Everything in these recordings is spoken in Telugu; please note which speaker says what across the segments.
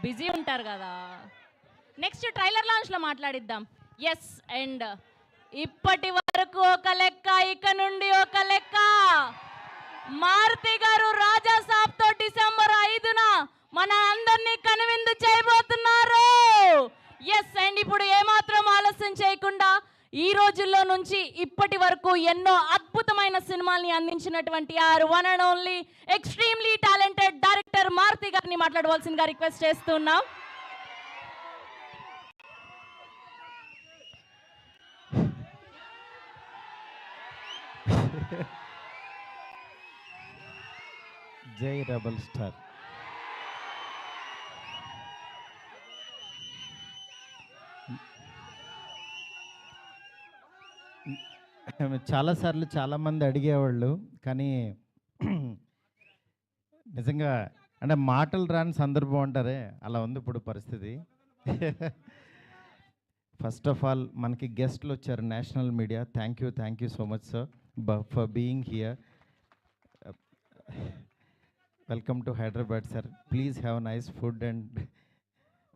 Speaker 1: బిజీ ఉంటారు కదా. నెక్స్ట్ ట్రైలర్ లాంచ్లో మాట్లాడిద్దాం. ఎస్, అండ్ ఇప్పటి వరకు ఒక లెక్క, ఇక నుండి ఒక లెక్క. మారుతి గారు రాజా సాబ్తో డిసెంబర్ 5న మన అందరినీ కనువిందు చేయబోతున్నారు. ఎస్, అండ్ ఇప్పుడు ఏమాత్రం ఆలస్యం చేయకుండా ఈ రోజుల్లో నుంచి ఇప్పటి వరకు ఎన్నో అద్భుతమైన సినిమాల్ని అందించినటువంటి our one and only extremely talented director Maruthi గారిని మాట్లాడవలసిందిగా రిక్వెస్ట్ చేస్తున్నాం.
Speaker 2: జై రెబల్ స్టార్. చాలాసార్లు చాలామంది అడిగేవాళ్ళు, కానీ నిజంగా అంటే మాటలు రాని సందర్భం అంటారే, అలా ఉంది ఇప్పుడు పరిస్థితి. ఫస్ట్ ఆఫ్ ఆల్ మనకి గెస్ట్లు వచ్చారు, national media. Thank you so much sir for being here. Welcome to Hyderabad sir. Please have nice food and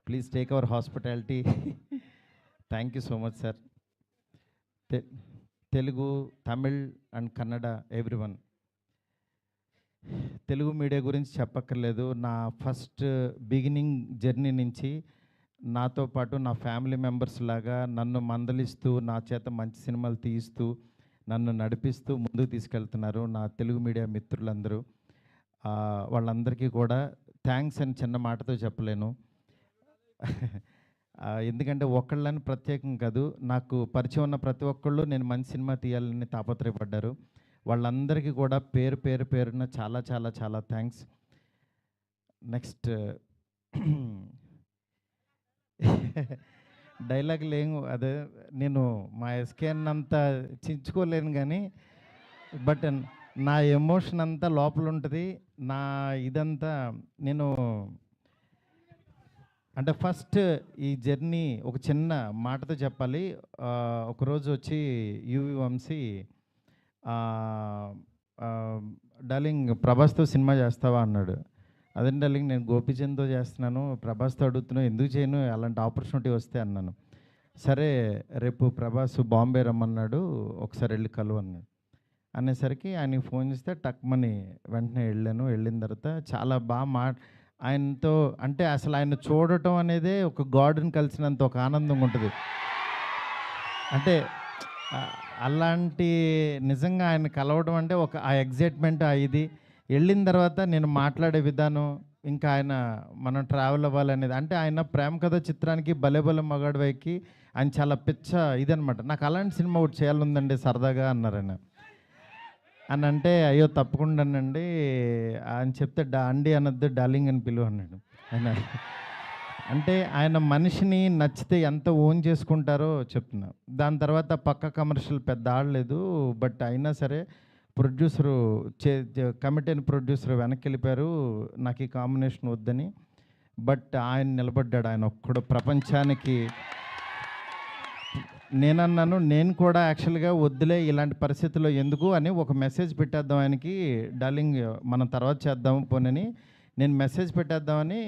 Speaker 2: please take our hospitality. Thank you so much sir. Telugu, Tamil and Kannada everyone. Telugu media గురించి చెప్పక్కర్లేదు. నా ఫస్ట్ బిగినింగ్ జర్నీ నుంచి నాతో పాటు నా ఫ్యామిలీ మెంబర్స్ లాగా నన్ను మందలిస్తూ, నా చేత మంచి సినిమాలు తీయిస్తూ, నన్ను నడిపిస్తూ ముందుకు తీసుకెళ్తున్నారు నా తెలుగు మీడియా మిత్రులందరూ. వాళ్ళందరికీ కూడా థ్యాంక్స్ అని చిన్న మాటతో చెప్పలేను. ఎందుకంటే ఒకళ్ళని ప్రత్యేకం కాదు, నాకు పరిచయం ఉన్న ప్రతి ఒక్కళ్ళు నేను మంచి సినిమా తీయాలని తాపత్రయపడ్డారు. వాళ్ళందరికీ కూడా పేరున చాలా చాలా చాలా థ్యాంక్స్. నెక్స్ట్ డైలాగ్ లేము, అదే నేను మా ఎస్కేన్ అంతా చించుకోలేను, కానీ బట్ నా ఎమోషన్ అంతా లోపల ఉంటుంది. నా ఇదంతా నేను అంటే ఫస్ట్ ఈ జర్నీ ఒక చిన్న మాటతో చెప్పాలి. ఒకరోజు వచ్చి యువి వంశీ, డార్లింగ్ ప్రభాస్తో సినిమా చేస్తావా అన్నాడు. అదే డార్లింగ్ నేను గోపీచంద్తో చేస్తున్నాను, ప్రభాస్తో అడుగుతున్నావు, ఎందుకు చేయను, అలాంటి ఆపర్చునిటీ వస్తే అన్నాను. సరే రేపు ప్రభాస్ బాంబే రమ్మన్నాడు, ఒకసారి వెళ్ళి కలువు అన్నాడు. అనేసరికి ఆయనకి ఫోన్ చేస్తే టక్మని వెంటనే వెళ్ళాను. వెళ్ళిన తర్వాత చాలా బాగా ఆయనతో అంటే అసలు ఆయన చూడటం అనేదే ఒక గాడ్ని కలిసినంత ఒక ఆనందంగా ఉంటుంది. అంటే అలాంటి నిజంగా ఆయన కలవడం అంటే ఒక ఆ ఎగ్జైట్మెంట్ ఇది. వెళ్ళిన తర్వాత నేను మాట్లాడే విధానం, ఇంకా ఆయన మనం ట్రావెల్ అవ్వాలనేది, అంటే ఆయన ప్రేమ కథ చిత్రానికి భలే భలే మగాడు వైకి ఆయన చాలా పిచ్చ ఇదనమాట. నాకు అలాంటి సినిమా ఒకటి చేయాలందండి సరదాగా అన్నారు ఆయన. అని అంటే అయ్యో తప్పకుండానండి అని చెప్తే అండి అనొద్దు, డార్లింగ్ అని పిలువ అన్నాడు ఆయన. అంటే ఆయన మనిషిని నచ్చితే ఎంత ఓన్ చేసుకుంటారో చెప్తున్నా. దాని తర్వాత పక్క కమర్షియల్ పెద్ద ఆడలేదు, బట్ అయినా సరే ప్రొడ్యూసరు కమిటీని ప్రొడ్యూసర్ వెనక్కి వెళ్ళిపోయారు నాకు ఈ కాంబినేషన్ వద్దని. బట్ ఆయన నిలబడ్డాడు, ఆయన ఒక్కడు ప్రపంచానికి. నేనన్నాను, నేను కూడా యాక్చువల్గా వద్దులే ఇలాంటి పరిస్థితుల్లో ఎందుకు అని ఒక మెసేజ్ పెట్టేద్దాం ఆయనకి, డార్లింగ్ మనం తర్వాత చేద్దాము పోనని నేను మెసేజ్ పెట్టేద్దామని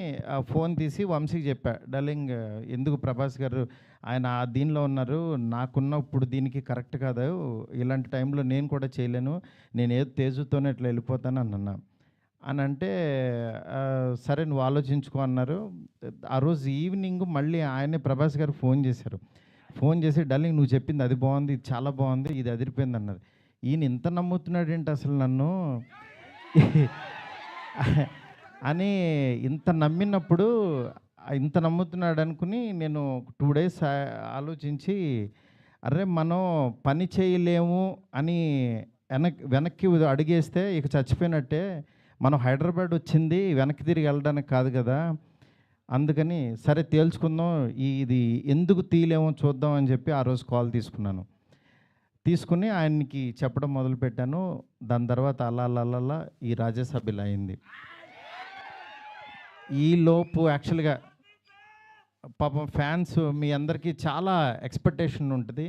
Speaker 2: ఫోన్ తీసి వంశీకి చెప్పా, డార్లింగ్ ఎందుకు ప్రభాస్ గారు ఆయన దీనిలో ఉన్నారు, నాకున్న ఇప్పుడు దీనికి కరెక్ట్ కాదు, ఇలాంటి టైంలో నేను కూడా చేయలేను, నేను ఏదో తేజుతోనే ఇట్లా వెళ్ళిపోతాను అన్నా. అని అంటే సరే నువ్వు ఆలోచించుకో అన్నారు. ఆ రోజు ఈవినింగ్ మళ్ళీ ఆయనే ప్రభాస్ గారు ఫోన్ చేశారు. ఫోన్ చేసి డార్లింగ్ నువ్వు చెప్పింది అది బాగుంది, ఇది చాలా బాగుంది, ఇది అదిరిపోయింది అన్నది. ఈయన ఇంత నమ్ముతున్నాడు ఏంటి అసలు నన్ను అని ఇంత నమ్మినప్పుడు, ఇంత నమ్ముతున్నాడు అనుకుని నేను 2 days ఆలోచించి, అరే మనం పని చేయలేము అని వెనక్కి అడిగేస్తే ఇక చచ్చిపోయినట్టే, మనం హైదరాబాద్ వచ్చింది వెనక్కి తిరిగి వెళ్ళడానికి కాదు కదా, అందుకని సరే తేల్చుకుందాం, ఇది ఎందుకు తీయలేమో చూద్దాం అని చెప్పి ఆ రోజు కాల్ తీసుకుని ఆయనకి చెప్పడం మొదలుపెట్టాను. దాని తర్వాత అలా ఈ రాజ్యసభ ఇలా అయింది. ఈలోపు యాక్చువల్గా పాపం ఫ్యాన్స్ మీ అందరికీ చాలా ఎక్స్పెక్టేషన్ ఉంటుంది.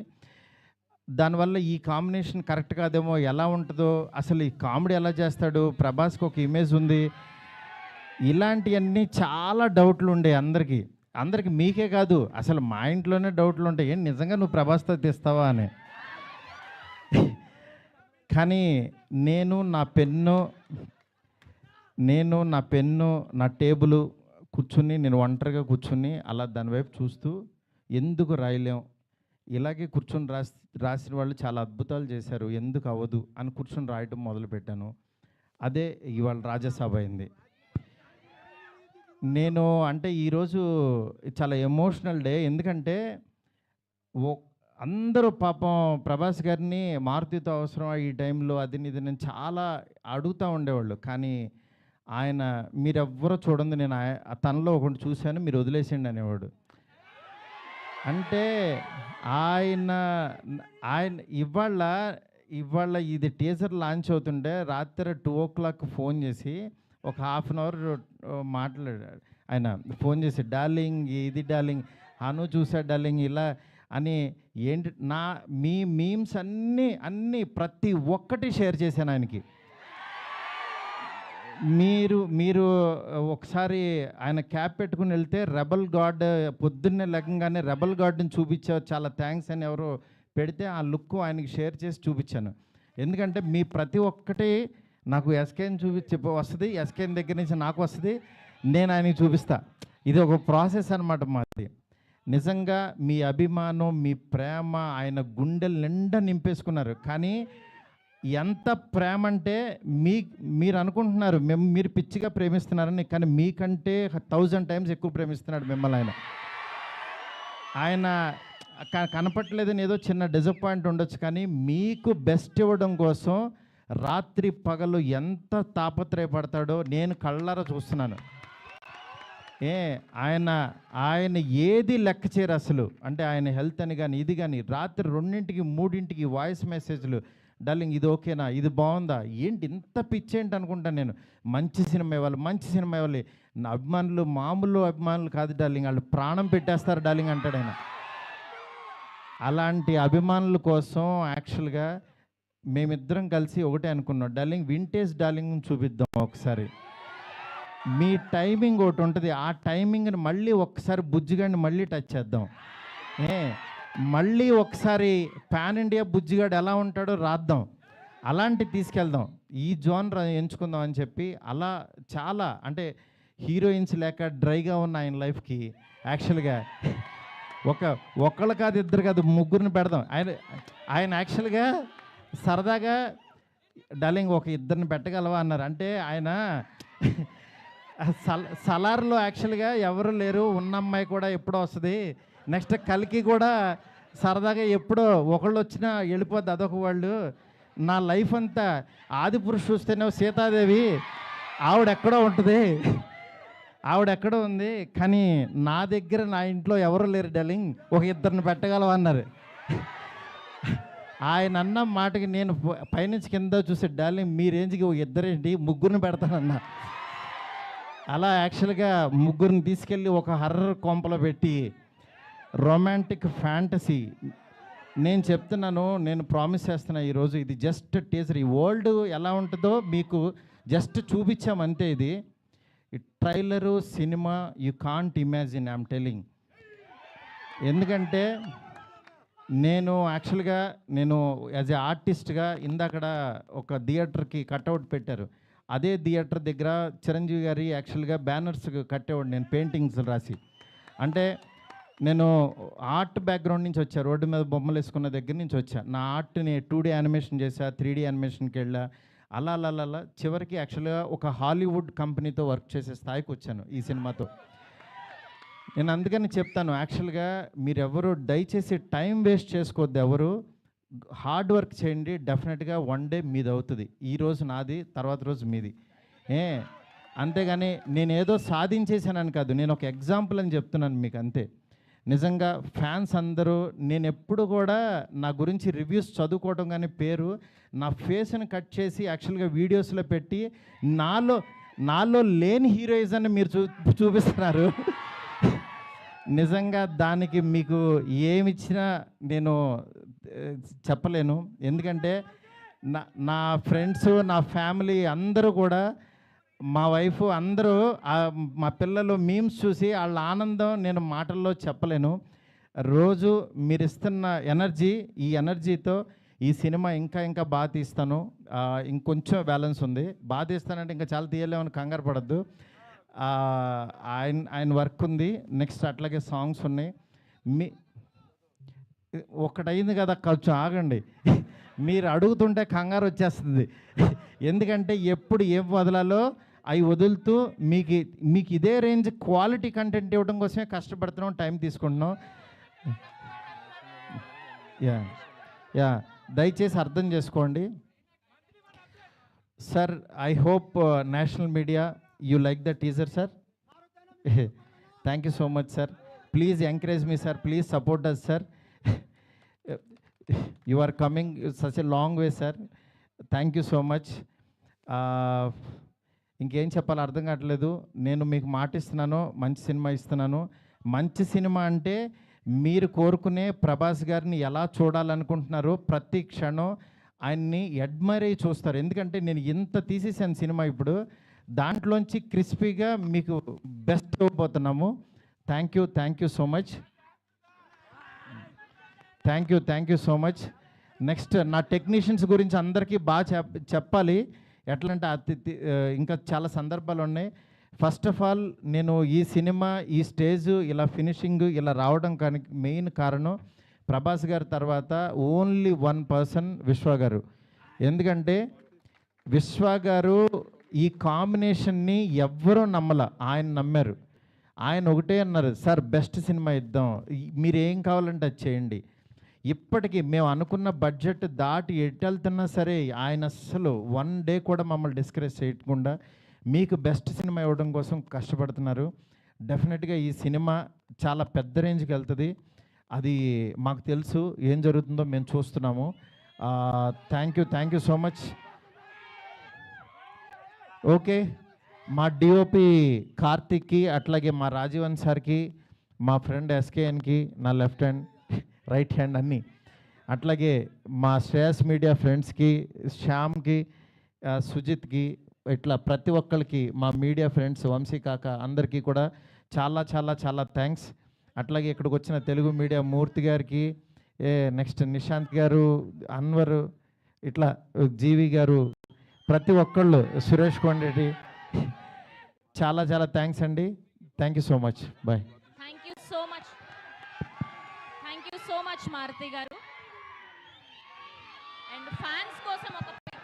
Speaker 2: దానివల్ల ఈ కాంబినేషన్ కరెక్ట్ కాదేమో, ఎలా ఉంటుందో, అసలు ఈ కామెడీ ఎలా చేస్తాడు, ప్రభాస్కి ఒక ఇమేజ్ ఉంది, ఇలాంటివన్నీ చాలా డౌట్లు ఉండే అందరికీ. అందరికి మీకే కాదు, అసలు మా ఇంట్లోనే డౌట్లు ఉంటాయి. ఏంటి నిజంగా నువ్వు ప్రభాస్‌తో తీస్తావా అని. కానీ నేను నా పెన్ను, నా టేబులు కూర్చుని, నేను ఒంటరిగా కూర్చుని అలా దాని వైపు చూస్తూ ఎందుకు రాయలేం? ఇలాగే కూర్చొని రాసిన వాళ్ళు చాలా అద్భుతాలు చేశారు. ఎందుకు అవ్వదు అని కూర్చొని రాయటం మొదలుపెట్టాను. అదే ఇవాళ రాజాసాబ్ అయింది. నేను అంటే ఈరోజు చాలా ఎమోషనల్ డే. ఎందుకంటే ఓ అందరూ పాపం ప్రభాస్ గారిని మారుతితో అవసరమా ఈ టైంలో అది ఇది నేను చాలా అడుగుతూ ఉండేవాళ్ళు. కానీ ఆయన మీరెవ్వరూ చూడండి, నేను తనలో ఒకటి చూశాను, మీరు వదిలేసేయండి అనేవాడు. అంటే ఆయన ఆయన ఇవాళ ఇది టీజర్ లాంచ్ అవుతుంటే రాత్రి 2:00 ఫోన్ చేసి ఒక హాఫ్ అన్ అవర్ మాట్లాడాడు. ఆయన ఫోన్ చేసి డార్లింగ్ ఇది డార్లింగ్ అను చూసా డార్లింగ్ ఇలా అని ఏంటి మీ మీమ్స్ అన్నీ ప్రతి ఒక్కటి షేర్ చేశాను ఆయనకి. మీరు ఒకసారి ఆయన క్యాప్ పెట్టుకుని వెళ్తే రెబల్ గాడ్ పొద్దున్నే లెగ్గంగానే రెబల్ గాడ్ని చూపించావు, చాలా థ్యాంక్స్ అని ఎవరో పెడితే ఆ లుక్ ఆయనకి షేర్ చేసి చూపించాను. ఎందుకంటే మీ ప్రతి ఒక్కటి నాకు ఎస్కేని చూపించి వస్తుంది, ఎస్కేని దగ్గర నుంచి నాకు వస్తుంది, నేను ఆయనకి చూపిస్తా. ఇది ఒక ప్రాసెస్ అనమాట మాది. నిజంగా మీ అభిమానం, మీ ప్రేమ ఆయన గుండెల నిండా నింపేసుకున్నారు. కానీ ఎంత ప్రేమ అంటే మీరు అనుకుంటున్నారు మీరు పిచ్చిగా ప్రేమిస్తున్నారని, కానీ మీకంటే 1000 టైమ్స్ ఎక్కువ ప్రేమిస్తున్నాడు మిమ్మల్ని. ఆయన కనపట్లేదని ఏదో చిన్న డిసప్పాయింట్ ఉండొచ్చు, కానీ మీకు బెస్ట్ ఇవ్వడం కోసం రాత్రి పగలు ఎంత తాపత్రయపడతాడో నేను కళ్ళారా చూస్తున్నాను. ఆయన ఏది లెక్క చేయరు అసలు. అంటే ఆయన హెల్త్ అని కానీ ఇది కానీ రాత్రి 2ంటికి 3ంటికి వాయిస్ మెసేజ్లు, డార్లింగ్ ఇది ఓకేనా, ఇది బాగుందా, ఏంటి ఇంత పిచ్చేంటి అనుకుంటాను నేను. మంచి సినిమా ఇవ్వాలి. నా అభిమానులు మామూలు అభిమానులు కాదు డార్లింగ్, వాళ్ళు ప్రాణం పెట్టేస్తారు డార్లింగ్ అంటాడు ఆయన. అలాంటి అభిమానుల కోసం యాక్చువల్గా మేమిద్దరం కలిసి ఒకటే అనుకున్నాం, డార్లింగ్ వింటేజ్ డార్లింగ్ చూపిద్దాం ఒకసారి. మీ టైమింగ్ ఒకటి ఉంటుంది, ఆ టైమింగ్ని మళ్ళీ ఒకసారి బుజ్జిగాడిని మళ్ళీ టచ్ చేద్దాం. మళ్ళీ ఒకసారి పాన్ ఇండియా బుజ్జిగాడు ఎలా ఉంటాడో రాద్దాం, అలాంటి తీసుకెళ్దాం, ఈ జోనర్ ఎంచుకుందాం అని చెప్పి అలా చాలా అంటే హీరోయిన్స్ లేక డ్రైగా ఉన్న ఆయన లైఫ్కి యాక్చువల్గా ఒకళ్ళు కాదు, ఇద్దరు కాదు, ముగ్గురిని పెడదాం. ఆయన యాక్చువల్గా సరదాగా డార్లింగ్ ఒక ఇద్దరిని పెట్టగలవా అన్నారు. అంటే ఆయన సలార్లో యాక్చువల్గా ఎవరు లేరు, ఉన్న అమ్మాయి కూడా ఎప్పుడో వస్తుంది, నెక్స్ట్ కలికి కూడా సరదాగా ఎప్పుడో ఒకళ్ళు వచ్చినా వెళ్ళిపోద్ది, అదొక వాళ్ళు. నా లైఫ్ అంతా ఆదిపురుషు చూస్తేనే సీతాదేవి ఆవిడెక్కడో ఉంది, కానీ నా దగ్గర నా ఇంట్లో ఎవరు లేరు డార్లింగ్, ఒక ఇద్దరిని పెట్టగలవా అన్నారు. ఆయన అన్న మాటకి నేను పైనుంచి కింద చూసే డార్లింగ్ మీ రేంజ్కి ఇద్దరేంటి, ముగ్గురిని పెడతానన్నా. అలా యాక్చువల్గా ముగ్గురిని తీసుకెళ్ళి ఒక హర్రర్ కొంపలో పెట్టి రొమాంటిక్ ఫ్యాంటసీ నేను చెప్తున్నాను, నేను ప్రామిస్ చేస్తున్నా ఈరోజు ఇది జస్ట్ టీజర్. ఈ వరల్డ్ ఎలా ఉంటుందో మీకు జస్ట్ చూపించామంతే. ఇది trailer cinema you can't imagine, I'm telling. ఎందుకంటే నేను యాక్చువల్గా యాజ్ ఏ ఆర్టిస్ట్గా ఇందాకడ ఒక థియేటర్కి కట్అవుట్ పెట్టారు, అదే థియేటర్ దగ్గర చిరంజీవి గారి యాక్చువల్గా బ్యానర్స్ కట్టేవాడు నేను, పెయింటింగ్స్ రాసి. అంటే నేను ఆర్ట్ బ్యాక్గ్రౌండ్ నుంచి వచ్చా, రోడ్డు మీద బొమ్మలు వేసుకున్న దగ్గర నుంచి వచ్చా. నా ఆర్ట్ని 2D యానిమేషన్ చేశా, 3D యానిమేషన్కి వెళ్ళా, అలా చివరికి యాక్చువల్గా ఒక హాలీవుడ్ కంపెనీతో వర్క్ చేసే స్థాయికి వచ్చాను ఈ సినిమాతో. నేను అందుకని చెప్తాను, యాక్చువల్గా మీరెవరు దయచేసి టైం వేస్ట్ చేసుకోవద్దు, ఎవరు హార్డ్ వర్క్ చేయండి, డెఫినెట్గా వన్ డే మీది అవుతుంది. ఈరోజు నాది, తర్వాత రోజు మీది. అంతేగాని నేను ఏదో సాధించేసానని కాదు, నేను ఒక ఎగ్జాంపుల్ అని చెప్తున్నాను మీకు అంతే. నిజంగా ఫ్యాన్స్ అందరూ, నేను ఎప్పుడు కూడా నా గురించి రివ్యూస్ చదువుకోవడం కానీ పేరు, నా ఫేస్ని కట్ చేసి యాక్చువల్గా వీడియోస్లో పెట్టి నాలో లేని హీరోయిజాన్ని మీరు చూపిస్తున్నారు. నిజంగా దానికి మీకు ఏమిచ్చినా నేను చెప్పలేను. ఎందుకంటే నా ఫ్రెండ్స్, నా ఫ్యామిలీ అందరూ కూడా మా వైఫ్ అందరూ మా పిల్లలు మీమ్స్ చూసి వాళ్ళ ఆనందం నేను మాటల్లో చెప్పలేను. రోజు మీరు ఇస్తున్న ఎనర్జీ, ఈ ఎనర్జీతో ఈ సినిమా ఇంకా ఇంకా బాగా తీస్తాను. ఇంకొంచెం బ్యాలెన్స్ ఉంది. బాగా తీస్తానంటే ఇంకా చాలా తీయలేమని కంగారు పడద్దు. ఆయన ఆయన వర్క్ ఉంది. నెక్స్ట్ అట్లాగే సాంగ్స్ ఉన్నాయి. మీ ఒకటైంది కదా, కొంచెం ఆగండి. మీరు అడుగుతుంటే కంగారు వచ్చేస్తుంది. ఎందుకంటే ఎప్పుడు ఏం వదలాలో అవి వదులుతూ మీకు మీకు ఇదే రేంజ్ క్వాలిటీ కంటెంట్ ఇవ్వడం కోసమే కష్టపడుతున్నాం, టైం తీసుకుంటున్నాం. యా యా దయచేసి అర్థం చేసుకోండి sir. I hope national media you like the teaser sir. Thank you so much sir. Please encourage me sir, please support us sir. You are coming such a long way sir. Thank you so much. ఇంకేం చెప్పాలో అర్థం కావట్లేదు. నేను మీకు మాటిస్తున్నాను, మంచి సినిమా ఇస్తున్నాను. మంచి సినిమా అంటే మీరు కోరుకునే ప్రభాస్ గారిని ఎలా చూడాలనుకుంటున్నారో ప్రతి క్షణం ఆయన్ని అడ్మైర్ అయ్యి చూస్తారు. ఎందుకంటే నేను ఇంత తీసేసాను సినిమా, ఇప్పుడు దాంట్లోంచి క్రిస్పీగా మీకు బెస్ట్ ఇవ్వబోతున్నాము. Thank you so much. Thank you so much. Next నా టెక్నీషియన్స్ గురించి అందరికీ బాగా చెప్పాలి. ఎట్లంటే ఇంకా చాలా సందర్భాలు ఉన్నాయి. ఫస్ట్ ఆఫ్ ఆల్ నేను ఈ సినిమా ఈ స్టేజ్ ఇలా ఫినిషింగ్ ఇలా రావడం కానీ మెయిన్ కారణం ప్రభాస్ గారి తర్వాత ఓన్లీ వన్ పర్సన్, విశ్వ గారు. ఎందుకంటే విశ్వ గారు ఈ కాంబినేషన్ని ఎవ్వరూ ఆయన నమ్మారు. ఆయన ఒకటే అన్నారు, సార్ బెస్ట్ సినిమా ఇద్దాం, మీరు ఏం కావాలంటే అది చేయండి. ఇప్పటికీ మేము అనుకున్న బడ్జెట్ దాటి ఎట్టెళ్తున్నా సరే ఆయన అస్సలు వన్ డే కూడా మమ్మల్ని డిస్కరేజ్ చేయకుండా మీకు బెస్ట్ సినిమా ఇవ్వడం కోసం కష్టపడుతున్నారు. డెఫినెట్గా ఈ సినిమా చాలా పెద్ద రేంజ్కి వెళ్తుంది. అది మాకు తెలుసు, ఏం జరుగుతుందో మేము చూస్తున్నాము. Thank you so much. Okay, మా డిఓపి కార్తిక్కి, అట్లాగే మా రాజీవన్ సార్కి, మా ఫ్రెండ్ ఎస్కేఎన్కి, నా లెఫ్ట్ హ్యాండ్ రైట్ హ్యాండ్ అన్నీ, అట్లాగే మా శ్రేయస్ మీడియా ఫ్రెండ్స్కి, శ్యామ్కి, సుజిత్కి, ఇట్లా ప్రతి ఒక్కరికి, మా మీడియా ఫ్రెండ్స్ వంశీ కాక అందరికీ కూడా చాలా చాలా చాలా థ్యాంక్స్. అట్లాగే ఇక్కడికి వచ్చిన తెలుగు మీడియా మూర్తి గారికి, నెక్స్ట్ నిశాంత్ గారు, అన్వర్, ఇట్లా జీవి గారు, ప్రతి ఒక్కళ్ళు, సురేష్ కొండరెడ్డి, చాలా చాలా థ్యాంక్స్ అండి. Thank you so much. Bye.
Speaker 1: Thank you so much Maruti గారు. అండ్ ఫ్యాన్స్ కోసం ఒక పిక్చర్.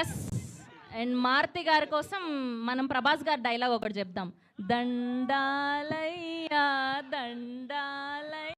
Speaker 1: ఎస్, అండ్ మారుతి గారి కోసం మనం ప్రభాస్ గారి డైలాగ్ ఒకటి చెప్దాం. దండాలయ్యా దండాలయ్యా.